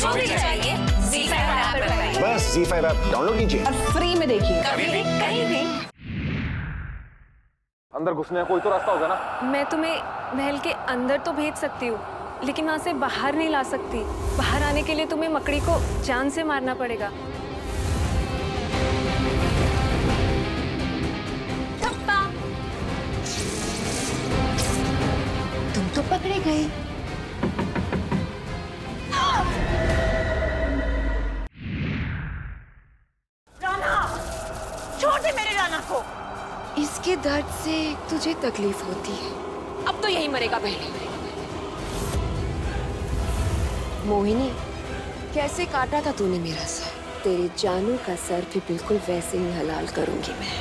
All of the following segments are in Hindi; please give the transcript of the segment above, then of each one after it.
जो भी चाहिए ZEE5 ऐप पर पाइए। बस ZEE5 ऐप डाउनलोड कीजिए और फ्री में देखिए। कभी भी कहीं भी। अंदर घुसने का कोई तो रास्ता होगा ना। मैं तुम्हें महल के अंदर तो भेज सकती हूँ, लेकिन वहां से बाहर नहीं ला सकती। बाहर आने के लिए तुम्हें मकड़ी को जान से मारना पड़ेगा। तुम तो पकड़े गए। राना, छोड़ दे मेरे राना को। इसके दर्द से तुझे तकलीफ होती है। अब तो यही मरेगा पहले। मोहिनी, कैसे काटा था तूने मेरा सर? तेरे जानू का सर भी बिल्कुल वैसे ही हलाल करूंगी मैं।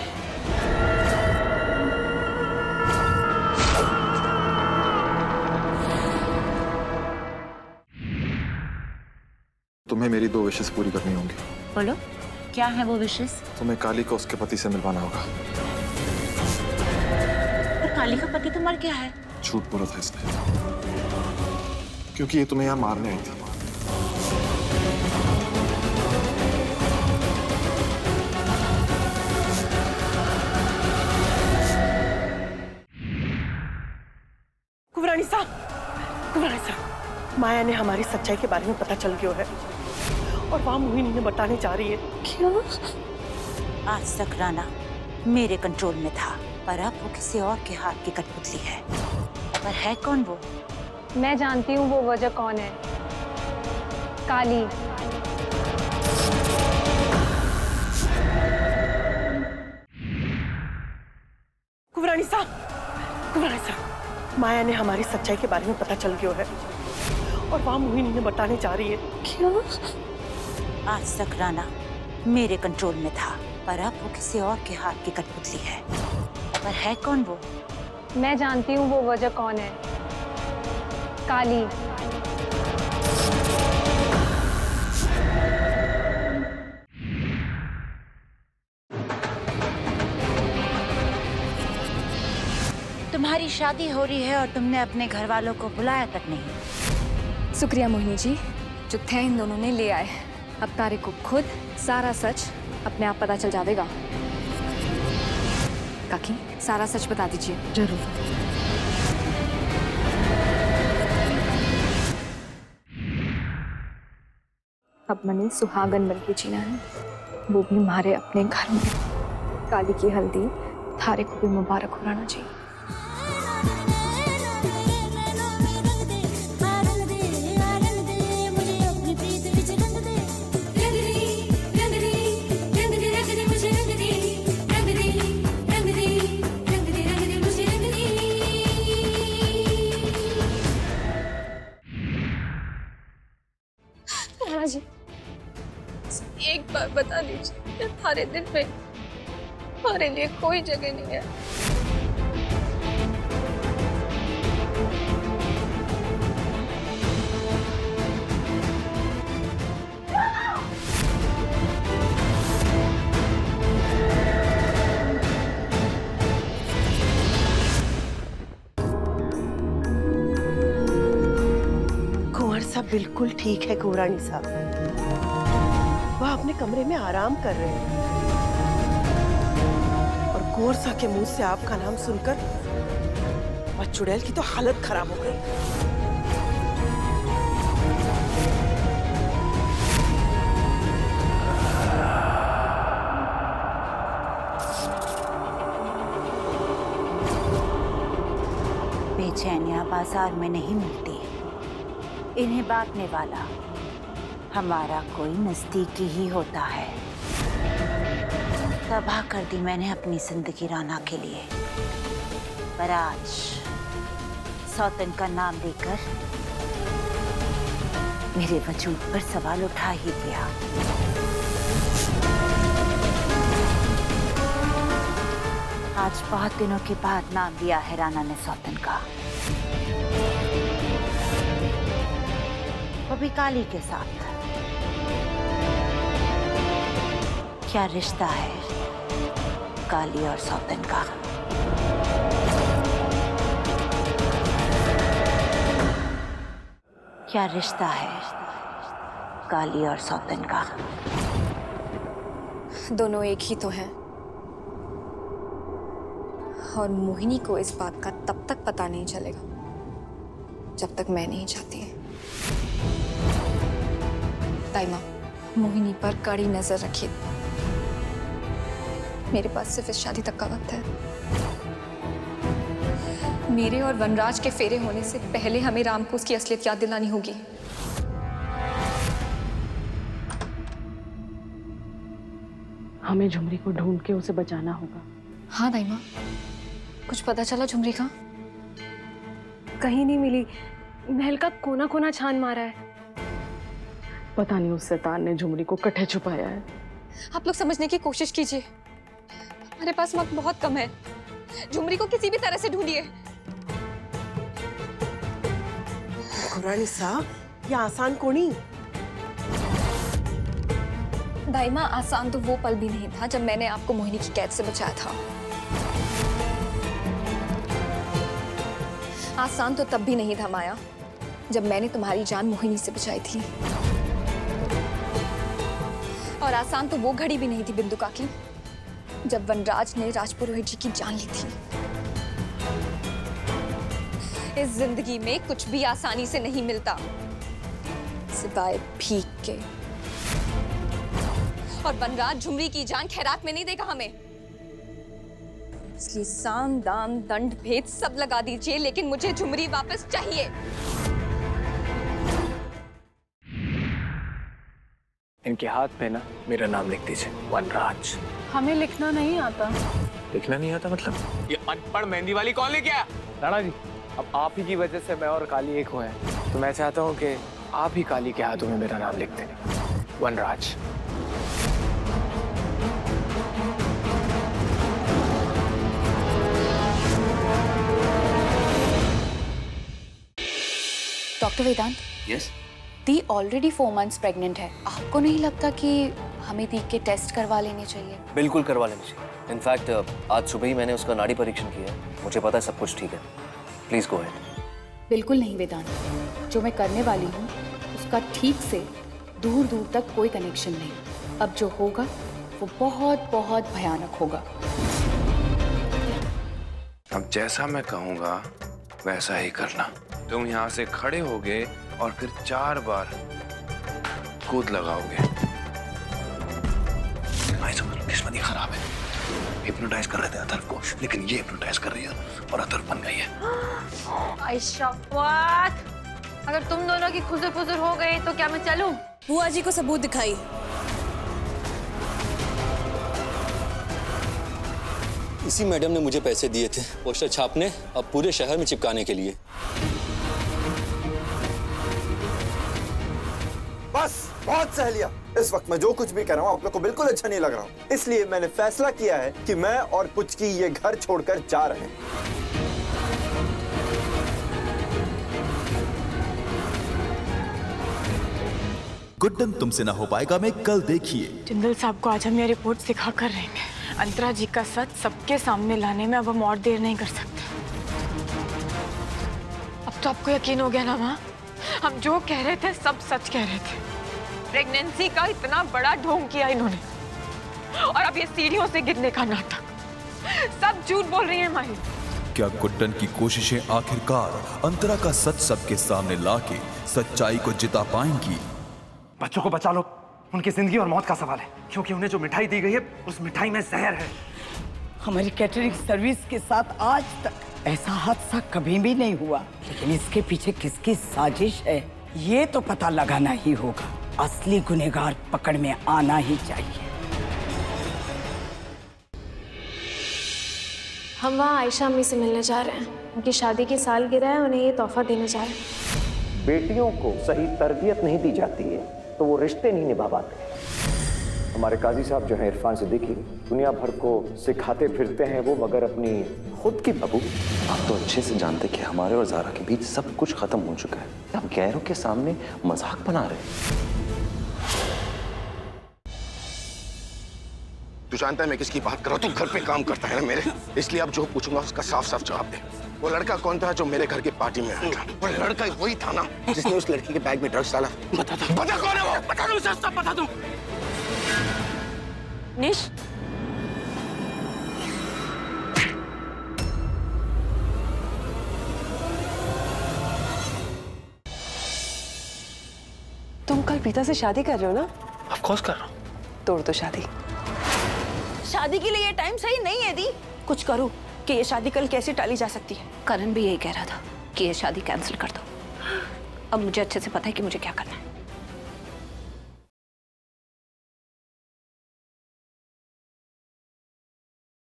तुम्हें मेरी 2 विशेष पूरी करनी होंगी। बोलो, क्या है वो विशेष? तुम्हें काली को उसके पति से मिलवाना होगा। पर काली का पति तो मर गया है। झूठ बोला था इसने, क्योंकि ये तुम्हें यहाँ मारने आई थी। कुंवरानी साहब, माया ने हमारी सच्चाई के बारे में पता चल गया है और वहाँ मोहिनी ने बताने जा रही है। क्यों? आज तक राना मेरे कंट्रोल में था, पर अब वो किसी और के हाथ की कठपुतली है। पर है कौन वो? मैं जानती हूँ वो वजह कौन है। काली। कुंवरानी साहब, माया ने हमारी सच्चाई के बारे में पता चल गया है और वहाँ मोहिनी ने बताने जा रही है। क्यों? आज तक राना मेरे कंट्रोल में था, पर अब वो किसी और के हाथ की कठपुतली है। पर है कौन वो? मैं जानती हूँ वो वजह कौन है। काली। तुम्हारी शादी हो रही है और तुमने अपने घर वालों को बुलाया तक नहीं। शुक्रिया मोहिनी जी, जो थे इन दोनों ने ले आए। अब तारे को खुद सारा सच अपने आप पता चल जाएगा। काकी, सारा सच बता दीजिए। जरूर। अब मैंने सुहागन बन के जीना है, वो भी हमारे अपने घर में। काली की हल्दी थारे को भी मुबारक हो रहना चाहिए। जी, एक बार बता दीजिए, थारे दिल में हमारे लिए कोई जगह नहीं है। कुंवर साहब बिल्कुल ठीक है। कुंवरानी साहब, वह अपने कमरे में आराम कर रहे हैं और कुंवर साहब के मुंह से आपका नाम सुनकर वह चुड़ैल की तो हालत खराब हो गई। बेचैनियां बाजार में नहीं मिलती, इन्हें बांटने वाला हमारा कोई नजदीकी ही होता है। तबाह कर दी मैंने अपनी जिंदगी राना के लिए, पर आज सौतन का नाम लेकर मेरे वजूद पर सवाल उठा ही दिया। आज बहुत दिनों के बाद नाम लिया है राना ने सौतन का, वो भी काली के साथ। क्या रिश्ता है काली और सौतन का? क्या रिश्ता है काली और सौतन का। दोनों एक ही तो हैं। और मोहिनी को इस बात का तब तक पता नहीं चलेगा जब तक मैं नहीं चाहती। ताइमा, मोहिनी पर कड़ी नजर रखिए। मेरे पास सिर्फ इस शादी तक का वक्त है। मेरे और वनराज के फेरे होने से पहले हमें राम को उसकी असलियत याद दिलानी होगी। हमें झुमरी को ढूंढ के उसे बचाना होगा। हाँ दाइमा, कुछ पता चला झुमरी का? कहीं नहीं मिली। महल का कोना कोना छान मारा है। पता नहीं उस शैतान ने झुमरी को कट्ठे छुपाया है। आप लोग समझने की कोशिश कीजिए, हमारे पास वक्त बहुत कम है। झुमरी को किसी भी तरह से ढूंढिए। घोराणी साहब, ये आसान कोनी। दाइमा, आसान तो वो पल भी नहीं था जब मैंने आपको मोहिनी की कैद से बचाया था। आसान तो तब भी नहीं था माया, जब मैंने तुम्हारी जान मोहिनी से बचाई थी। और आसान तो वो घड़ी भी नहीं थी बिंदु काकी, जब वनराज ने राजपुरोहित जी की जान ली थी। इस जिंदगी में कुछ भी आसानी से नहीं मिलता, सिवाय भीख के। और वनराज झुमरी की जान खैरात में नहीं देगा हमें। इसलिए साम दाम दंड भेद सब लगा दीजिए, लेकिन मुझे झुमरी वापस चाहिए। इनके हाथ पे ना मेरा नाम लिख दीजिए, वनराज। हमें लिखना नहीं आता। लिखना नहीं आता मतलब? ये अनपढ़ मेहंदी वाली कौन लेके आया? राणा जी, अब आप ही की वजह से मैं और काली एक हुए हैं, तो मैं चाहता हूँ कि आप ही काली के हाथों में मेरा नाम लिख दें, वनराज। डॉक्टर वेदांत, यस, दी ऑलरेडी 4 months प्रेग्नेंट है। आपको नहीं लगता कि हमें दी के टेस्ट करवा लेने चाहिए? बिल्कुल करवा लेनी चाहिए। इनफैक्ट आज सुबह ही मैंने उसका नाड़ी परीक्षण किया है, मुझे पता है सब कुछ ठीक है। Please go ahead. बिल्कुल नहीं वेदांत, जो मैं करने वाली हूँ उसका ठीक से दूर दूर तक कोई कनेक्शन नहीं। अब जो होगा वो बहुत बहुत भयानक होगा। अब जैसा मैं कहूँगा वैसा ही करना। तुम यहाँ से खड़े होगे और फिर 4 बार कूद लगाओगे। किस्मत ही खराब है। हिप्नोटाइज कर रहे थे अथर्व को, लेकिन ये हिप्नोटाइज कर रही है और अथर्व बन गई है। आयशा, अगर तुम दोनों की खुजर फुजर हो गई तो क्या मैं चलूं? बुआ जी को सबूत दिखाई। इसी मैडम ने मुझे पैसे दिए थे पोस्टर छापने, अब पूरे शहर में चिपकाने के लिए। बस बहुत सह लिया। इस वक्त मैं जो कुछ भी कर रहा हूँ आप लोग को बिल्कुल अच्छा नहीं लग रहा हूँ, इसलिए मैंने फैसला किया है कि मैं और पुचकी ये घर छोड़कर जा रहे हैं। गुड्डन तुमसे ना हो पाएगा में कल देखिए। जिंदल साहब को आज हम ये रिपोर्ट सिखा कर रहेंगे। अंतरा जी का सच सबके सामने लाने में अब हम और देर नहीं कर सकते। अब तो आपको यकीन हो गया ना माँ, हम जो कह रहे थे सब सच कह रहे थे। प्रेगनेंसी का इतना बड़ा ढोंग किया इन्होंने, और अब ये सीढ़ियों से गिरने का नाटक, सब झूठ बोल रही है माही। क्या गुड्डन की कोशिशें आखिरकार अंतरा का सच सबके सामने लाके सच्चाई को जिता पाएंगी? बच्चों को बचा लो, उनकी जिंदगी और मौत का सवाल है, क्योंकि उन्हें जो मिठाई दी गई है उस मिठाई में जहर है। हमारी कैटरिंग सर्विस के साथ आज तक ऐसा हादसा कभी भी नहीं हुआ, लेकिन इसके पीछे किसकी साजिश है ये तो पता लगाना ही होगा। असली गुनहगार पकड़ में आना ही चाहिए। हम वहाँ आयशा अम्मी से मिलने जा रहे हैं। उनकी शादी की सालगिरह है, उन्हें ये तोहफा देने जा रहे हैं। बेटियों को सही तरबियत नहीं दी जाती है तो वो रिश्ते नहीं निभा पाते। हमारे काजी साहब जो हैं इरफान सिद्दीकी, दुनिया भर को सिखाते फिरते हैं वो, मगर अपनी खुद की बहू। आप तो अच्छे से जानते कि हमारे और ज़ारा के बीच सब कुछ खत्म हो चुका है। आप गैरों के सामने मजाक बना रहे हैं। तू जानता है मैं किसकी बात कर रहा हूँ? तू घर पे काम करता है ना मेरे, इसलिए अब जो पूछूंगा उसका साफ साफ जवाब दे। वो लड़का कौन था जो मेरे घर की पार्टी में आया था? वो लड़का वही था ना जिसने उस लड़की के बैग में ड्रग्स डाला? बता कौन है वो? बता दो, सब बता दो। निश, तुम कल प्रीता से शादी कर रहे हो ना? ऑफ कोर्स कर रहा हूँ। तोड़ दो शादी। शादी के लिए ये टाइम सही नहीं है दी। कुछ करो कि ये शादी कल कैसे टाली जा सकती है। करण भी यही कह रहा था कि ये शादी कैंसिल कर दो। अब मुझे अच्छे से पता है कि मुझे क्या करना है।